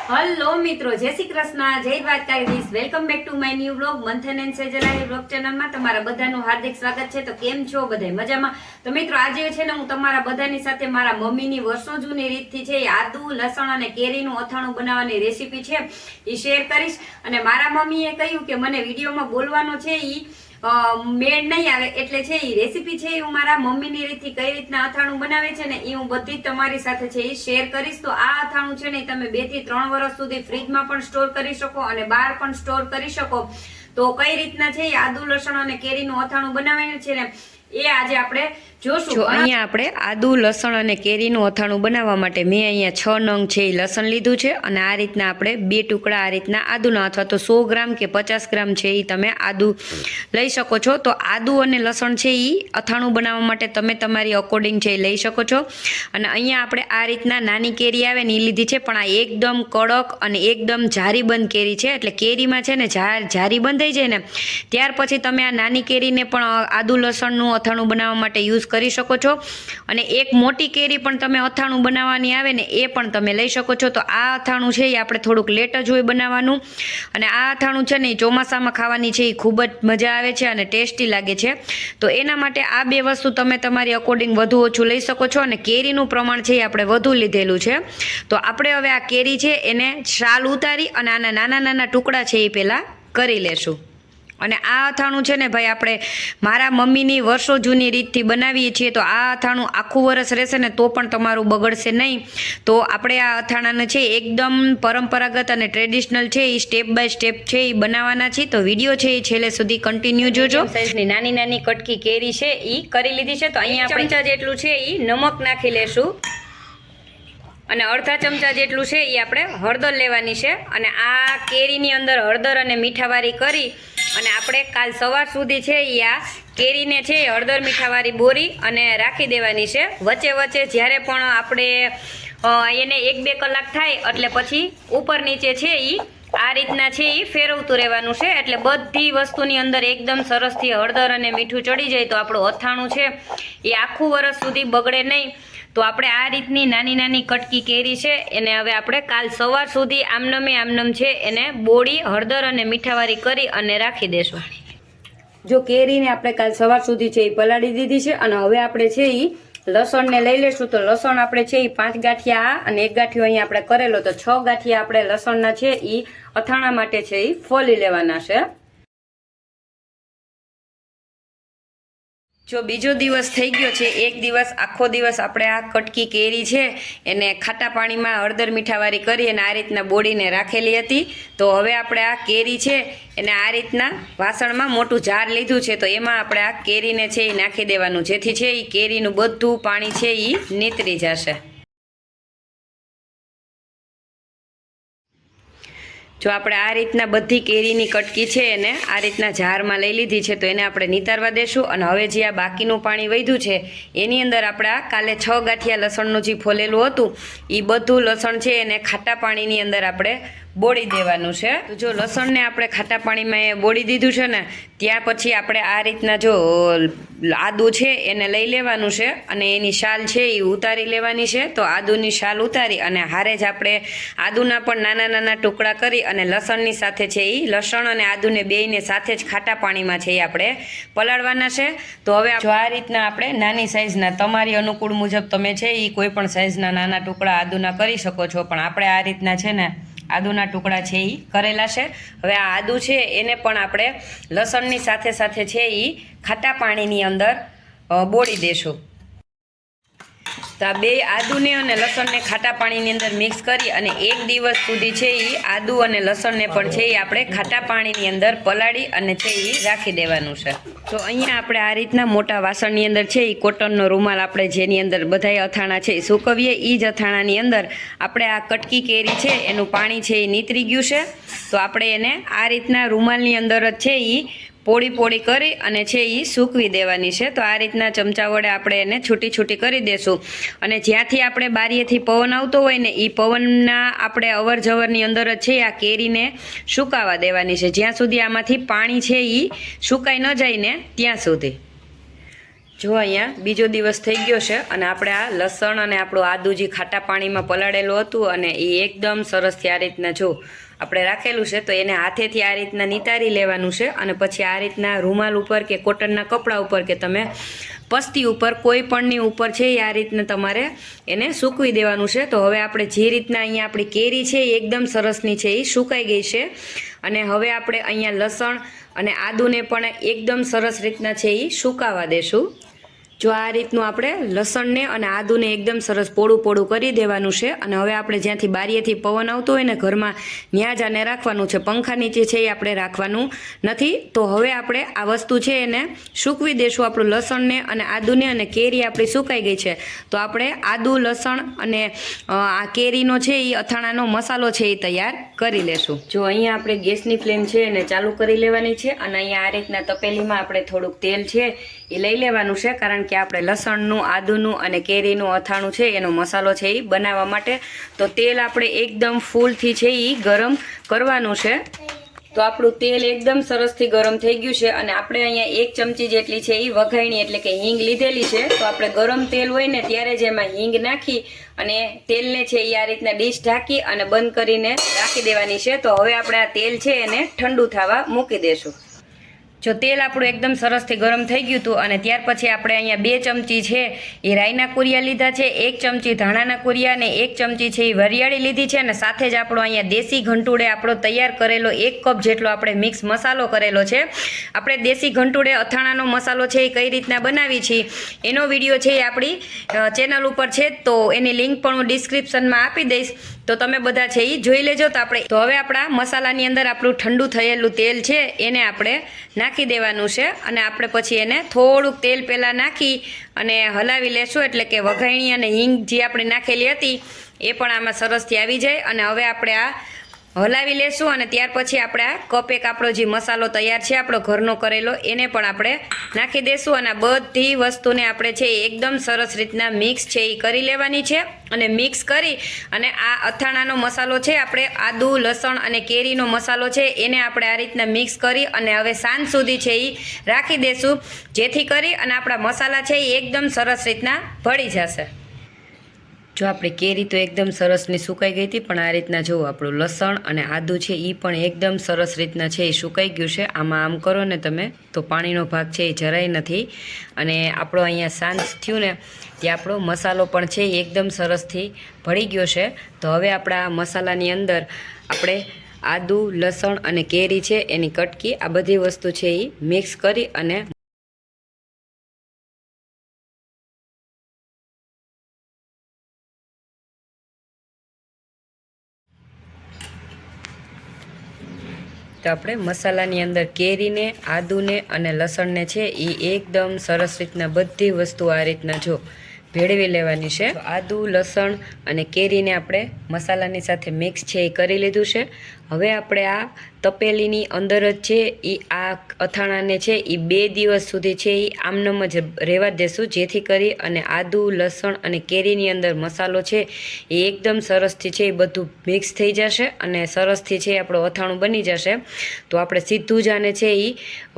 Hello મિત્રો, જય શ્રી કૃષ્ણ, જય Dwarkadhish. Welcome back to my new vlog મંથન એન્ડ સેજરાની વ્લોગ ચેનલમાં તમારા બધાનું હાર્દિક સ્વાગત છે. તો કેમ છો બધા? મજામાં? તો મિત્રો આજે છે ને હું તમારા બધાની સાથે મારા મમ્મીની વર્ષો જૂની રીતથી છે આદુ, લસણ અને કેરીનું અથાણું બનાવવાની રેસીપી છે એ શેર કરીશ. અને મારા મમ્મીએ કહ્યું કે મને વિડીયોમાં બોલવાનો છે એ મેળ નહીં આવે, એટલે છે એ રેસીપી છે હું મારા મમ્મીની રીતથી કઈ રીતના અથાણું બનાવે છે ને એ હું બધી તમારી સાથે છે એ શેર કરીશ. તો આ અથાણું છે ને તમે 2 થી 3 વર્ષ સુધી ફ્રીજમાં પણ સ્ટોર કરી શકો અને બહાર પણ સ્ટોર કરી શકો. તો કઈ રીતના છે આદુ, લસણ અને કેરીનું અથાણું બનાવવાનું છે ને એ આજે આપણે જોશું. અહીંયા આપણે આદુ, લસણ અને કેરીનું અથાણું બનાવવા માટે મેં અહીંયા 6 નંગ છે એ લસણ લીધું છે અને આ રીતના આપણે 2 ટુકડા આ રીતના આદુના અથવા તો 100 ગ્રામ કે 50 ગ્રામ છે એ તમે આદુ લઈ શકો છો. તો આદુ અને લસણ છે એ અથાણું બનાવવા માટે તમે તમારી અકોર્ડિંગ છે એ લઈ શકો છો. અને અહીંયા આપણે આ રીતના નાની કેરી આવે ને એ લીધી છે, પણ આ એકદમ કડક અને એકદમ જારી બંધ કેરી છે. એટલે કેરીમાં છે ને જારી બંધાઈ જાય ને ત્યાર પછી તમે આ નાની કેરીને પણ આદુ લસણનું અથાણું બનાવવા માટે યુઝ કરી શકો છો. અને એક મોટી કેરી પણ તમે અથાણું બનાવવાની આવે ને એ પણ તમે લઈ શકો છો. તો આ અથાણું છે એ આપણે થોડુંક લેટ જ હોય બનાવવાનું. અને આ અથાણું છે ને એ ચોમાસામાં ખાવાની છે એ ખૂબ જ મજા આવે છે અને ટેસ્ટી લાગે છે. તો એના માટે આ 2 વસ્તુ તમે તમારી અકોર્ડિંગ વધુ ઓછું લઈ શકો છો. અને કેરીનું પ્રમાણ છે એ આપણે વધુ લીધેલું છે. તો આપણે હવે આ કેરી છે એને છાલ ઉતારી અને આના નાના નાના ટુકડા છે એ પહેલાં કરી લેશું. અને આ અથાણું છે ને ભાઈ આપણે મારા મમ્મીની વર્ષો જૂની રીતથી બનાવીએ છીએ. તો આ અથાણું આખું વરસ રહેશે ને તો પણ તમારું બગડશે નહીં. તો આપણે આ અથાણાને છે એકદમ પરંપરાગત અને ટ્રેડિશનલ છે એ સ્ટેપ બાય સ્ટેપ છે એ બનાવવાના છીએ. તો વિડીયો છે એ છેલ્લે સુધી કન્ટિન્યુ જોજો. સાઈઝની નાની નાની કટકી કેરી છે એ કરી લીધી છે. તો અહીંયા ચમચા જેટલું છે એ નમક નાખી લેશું અને અડધા ચમચા જેટલું છે એ આપણે હળદર લેવાની છે. અને આ કેરીની અંદર હળદર અને મીઠાવારી કરી અને આપણે કાલ સવાર સુધી છે એ આ કેરીને છે હળદર મીઠાવાળી બોરી અને રાખી દેવાની છે. વચ્ચે વચ્ચે જ્યારે પણ આપણે એને 1-2 કલાક થાય એટલે પછી ઉપર નીચે છે એ આ રીતના છે એ ફેરવતું રહેવાનું છે. એટલે બધી વસ્તુની અંદર એકદમ સરસથી હળદર અને મીઠું ચડી જાય તો આપણું અથાણું છે એ આખું વરસ સુધી બગડે નહીં. તો આપણે આ રીતની નાની નાની કટકી કેરી છે એને હવે આપણે કાલ સવાર સુધી આમનમ છે એને બોળી હળદર અને મીઠાવાળી કરી અને રાખી દેશું. જો કેરીને આપણે કાલ સવાર સુધી છે એ પલાળી દીધી છે. અને હવે આપણે છે એ લસણને લઈ લેશું. તો લસણ આપણે છે એ 5 ગાંઠિયા અને 1 ગાંઠિયો અહીંયા આપણે કરેલો, તો 6 ગાંઠિયા આપણે લસણના છે એ અથાણા માટે છે એ ફોલી લેવાના છે. જો બીજો દિવસ થઈ ગયો છે, એક દિવસ આખો દિવસ આપણે આ કટકી કેરી છે એને ખાટા પાણીમાં હળદર મીઠાવાળી કરી અને આ રીતના બોળીને રાખેલી હતી. તો હવે આપણે આ કેરી છે એને આ રીતના વાસણમાં મોટું જાર લીધું છે. તો એમાં આપણે આ કેરીને છે એ નાખી દેવાનું, જેથી છે એ કેરીનું બધું પાણી છે એ નીતરી જશે. જો આપણે આ રીતના બધી કેરીની કટકી છે એને આ રીતના જારમાં લઈ લીધી છે. તો એને આપણે નિતારવા દેશું. અને હવે જે આ બાકીનું પાણી વધ્યું છે એની અંદર આપણે આ કાલે 6 ગાંઠિયા લસણનું જે ફોલેલું હતું એ બધું લસણ છે એને ખાટા પાણીની અંદર આપણે બોળી દેવાનું છે. તો જો લસણને આપણે ખાટા પાણીમાં બોળી દીધું છે ને ત્યાં પછી આપણે આ રીતના જો આદુ છે એને લઈ લેવાનું છે અને એની છાલ છે એ ઉતારી લેવાની છે. તો આદુની છાલ ઉતારી અને હારે જ આપણે આદુના પણ નાના નાના ટુકડા કરી અને લસણની સાથે છે એ લસણ અને આદુને બેયને સાથે જ ખાટા પાણીમાં છે એ આપણે પલાળવાના છે. તો હવે જો આ રીતના આપણે નાની સાઇઝના તમારી અનુકૂળ મુજબ તમે છે એ કોઈ પણ સાઇઝના નાના ટુકડા આદુના કરી શકો છો, પણ આપણે આ રીતના છે ને આદુના ટુકડા છે એ કરેલા છે. હવે આ આદુ છે એને પણ આપણે લસણની સાથે સાથે છે એ ખાટા પાણીની અંદર બોળી દેશું. તો આ 2 આદુને અને લસણને ખાટા પાણીની અંદર મિક્સ કરી અને 1 દિવસ સુધી છે એ આદુ અને લસણને પણ છે એ આપણે ખાટા પાણીની અંદર પલાળી અને છે એ રાખી દેવાનું છે. તો અહીંયા આપણે આ રીતના મોટા વાસણની અંદર છે એ કોટનનો રૂમાલ આપણે જેની અંદર બધાય અથાણા છે એ સૂકવીએ એ જ અથાણાની અંદર આપણે આ કટકી કેરી છે એનું પાણી છે એ નીતરી ગયું છે. તો આપણે એને આ રીતના રૂમાલની અંદર જ છે એ પોળી પોળી કરી અને છે એ સૂકવી દેવાની છે. તો આ રીતના ચમચા વડે આપણે એને છૂટી છૂટી કરી દેશું. અને જ્યાંથી આપણે બારીએથી પવન આવતો હોય ને એ પવનના આપણે અવર જવરની અંદર જ છે આ કેરીને સુકાવા દેવાની છે, જ્યાં સુધી આમાંથી પાણી છે એ સુકાઈ ન જાય ને ત્યાં સુધી. જો અહીંયા બીજો દિવસ થઈ ગયો છે અને આપણે આ લસણ અને આપણું આદુ જે ખાટા પાણીમાં પલાળેલું હતું અને એ એકદમ સરસથી આ રીતના જો આપણે રાખેલું છે તો એને હાથેથી આ રીતના નિતારી લેવાનું છે અને પછી આ રીતના રૂમાલ ઉપર કે કોટનના કપડા ઉપર કે તમે પસ્તી ઉપર કોઈ પણની ઉપર છે એ આ રીતના તમારે એને સૂકવી દેવાનું છે. તો હવે આપણે જે રીતના અહીંયા આપણી કેરી છે એ એકદમ સરસની છે એ સુકાઈ ગઈ છે અને હવે આપણે અહીંયા લસણ અને આદુને પણ એકદમ સરસ રીતના છે એ સુકાવા દેશું. જો આ રીતનું આપણે લસણને અને આદુને એકદમ સરસ પોળું કરી દેવાનું છે અને હવે આપણે જ્યાંથી બારીએથી પવન આવતો હોય ને ઘરમાં ત્યાં જ આને રાખવાનું છે, પંખા નીચે છે એ આપણે રાખવાનું નથી. તો હવે આપણે આ વસ્તુ છે એને સૂકવી દેશું, આપણું લસણને અને આદુને, અને કેરી આપણી સુકાઈ ગઈ છે તો આપણે આદુ, લસણ અને આ કેરીનો છે એ અથાણાનો મસાલો છે એ તૈયાર કરી લેશું. જો અહીંયા આપણે ગેસની ફ્લેમ છે એને ચાલુ કરી લેવાની છે અને અહીંયા આ રીતના તપેલીમાં આપણે થોડુંક તેલ છે એ લઈ લેવાનું છે, કારણ કે આપણે લસણનું, આદુનું અને કેરીનું અથાણું છે એનો મસાલો છે એ બનાવવા માટે. તો તેલ આપણે એકદમ ફૂલથી છે એ ગરમ કરવાનું છે. તો આપણું તેલ એકદમ સરસથી ગરમ થઈ ગયું છે અને આપણે અહીંયા 1 ચમચી જેટલી છે એ વઘાઈણી એટલે કે હિંગ લીધેલી છે. તો આપણે ગરમ તેલ હોય ને ત્યારે જ એમાં હિંગ નાખી અને તેલને છે એ આ રીતના ડીશ ઢાંકી અને બંધ કરીને રાખી દેવાની છે. તો હવે આપણે આ તેલ છે એને ઠંડુ થવા મૂકી દેશું. જો તેલ આપણું એકદમ સરસથી ગરમ થઈ ગયું હતું અને ત્યાર પછી આપણે અહીંયા 2 ચમચી છે એ રાઈના કુરિયા લીધા છે, 1 ચમચી ધાણાના કુરિયા અને 1 ચમચી છે એ વરિયાળી લીધી છે અને સાથે જ આપણો અહીંયા દેશી ઘંટુડે આપણો તૈયાર કરેલો 1 કપ જેટલો આપણે મિક્સ મસાલો કરેલો છે. આપણે દેશી ઘંટુડે અથાણાનો મસાલો છે એ કઈ રીતના બનાવી છે એનો વિડીયો છે એ આપણી ચેનલ ઉપર છે, તો એની લિંક પણ હું ડિસ્ક્રિપ્શનમાં આપી દઈશ, તો તમે બધા છે એ જોઈ લેજો. તો હવે આપણા મસાલાની અંદર આપણું ઠંડુ થયેલું તેલ છે એને આપણે નાખી દેવાનું છે અને આપણે પછી એને થોડુંક તેલ પહેલાં નાખી અને હલાવી લેશું, એટલે કે વઘાઈણી અને હિંગ જે આપણે નાખેલી હતી એ પણ આમાં સરસથી આવી જાય. અને હવે આપણે આ હલાવી લેશું અને ત્યાર પછી આપણે આ કપ એક આપણો જે મસાલો તૈયાર છે આપણો ઘરનો કરેલો એને પણ આપણે નાખી દઈશું અને બધી વસ્તુને આપણે છે એકદમ સરસ રીતના મિક્સ છે એ કરી લેવાની છે. અને મિક્સ કરી અને આ અથાણાનો મસાલો છે આપણે આદુ, લસણ અને કેરીનો મસાલો છે એને આપણે આ રીતના મિક્સ કરી અને હવે સાંજ સુધી છે એ રાખી દઈશું, જેથી કરી અને આપણા મસાલા છે એ એકદમ સરસ રીતના ભળી જશે. જો આપણી કેરી તો એકદમ સરસની સુકાઈ ગઈ હતી, પણ આ રીતના જુઓ આપણું લસણ અને આદુ છે એ પણ એકદમ સરસ રીતના છે એ સુકાઈ ગયું છે. આમાં આમ કરો ને તમે તો પાણીનો ભાગ છે એ જરાય નથી અને આપણો અહીંયા સાંજ થયું ને ત્યાં આપણો મસાલો પણ છે એ એકદમ સરસથી ભળી ગયો છે. તો હવે આપણા મસાલાની અંદર આપણે આદુ, લસણ અને કેરી છે એની કટકી આ બધી વસ્તુ છે એ મિક્સ કરી અને તો આપણે મસાલાની અંદર કેરીને, આદુને અને લસણને છે એ એકદમ સરસ રીતના બધી વસ્તુ આ રીતના જો ભેળવી લેવાની છે. આદુ, લસણ અને કેરીને આપણે મસાલાની સાથે મિક્સ છે એ કરી લીધું છે. હવે આપણે આ તપેલીની અંદર જ છે એ આ અથાણાને છે એ 2 દિવસ સુધી છે એ આમનામ જ રહેવા દેશું, જેથી કરી અને આદુ, લસણ અને કેરીની અંદર મસાલો છે એ એકદમ સરસથી છે એ બધું મિક્સ થઈ જશે અને સરસથી છે આપણું અથાણું બની જશે. તો આપણે સીધું જ આને છે એ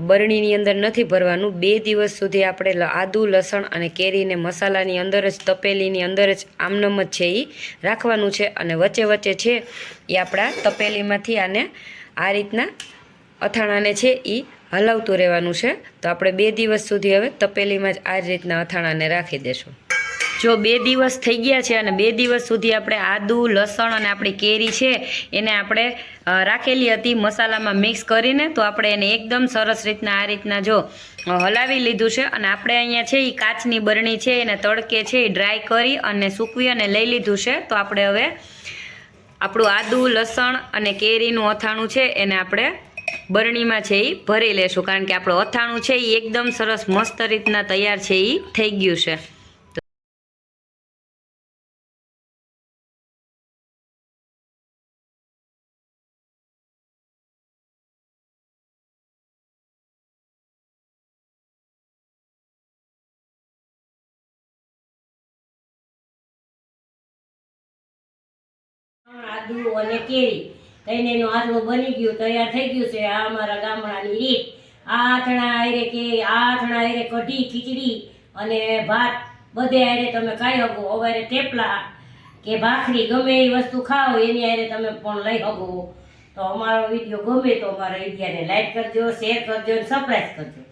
બરણીની અંદર નથી ભરવાનું, 2 દિવસ સુધી આપણે આદુ, લસણ અને કેરીને મસાલાની અંદર જ તપેલીની અંદર જ આમનામ જ છે એ રાખવાનું છે અને વચ્ચે વચ્ચે છે એ આપણા તપેલીમાંથી આને આ રીતના અથાણાને છે એ હલાવતું રહેવાનું છે. તો આપણે 2 દિવસ સુધી હવે તપેલીમાં જ આ જ રીતના અથાણાને રાખી દેશું. જો 2 દિવસ થઈ ગયા છે અને 2 દિવસ સુધી આપણે આદુ, લસણ અને આપણી કેરી છે એને આપણે રાખેલી હતી મસાલામાં મિક્સ કરીને, તો આપણે એને એકદમ સરસ રીતના આ રીતના જો હલાવી લીધું છે અને આપણે અહીંયા છે એ કાચની બરણી છે એને તડકે છે એ ડ્રાય કરી અને સૂકવી અને લઈ લીધું છે. તો આપણે હવે આપણું આદુ, લસણ અને કેરીનું અથાણું છે એને આપણે બરણીમાં છે એ ભરી લેશું, કારણ કે આપણું અથાણું છે એ એકદમ સરસ મસ્ત રીતના તૈયાર છે એ થઈ ગયું છે. આદુ અને કેરી એનું આથણું બની ગયું, તૈયાર થઈ ગયું છે. આ અમારા ગામડાની રીત. આ આથણા આયરે કે આ આથણા આયરે કઢી, ખીચડી અને ભાત બધે હારે તમે ખાઈ શકો. સવારે થેપલા કે ભાખરી ગમે એ વસ્તુ ખાઓ એની હારે તમે પણ લઈ શકો. તો અમારો વિડીયો ગમે તો અમારા વિડીયોને લાઈક કરજો, શેર કરજો અને સબસ્ક્રાઈબ કરજો.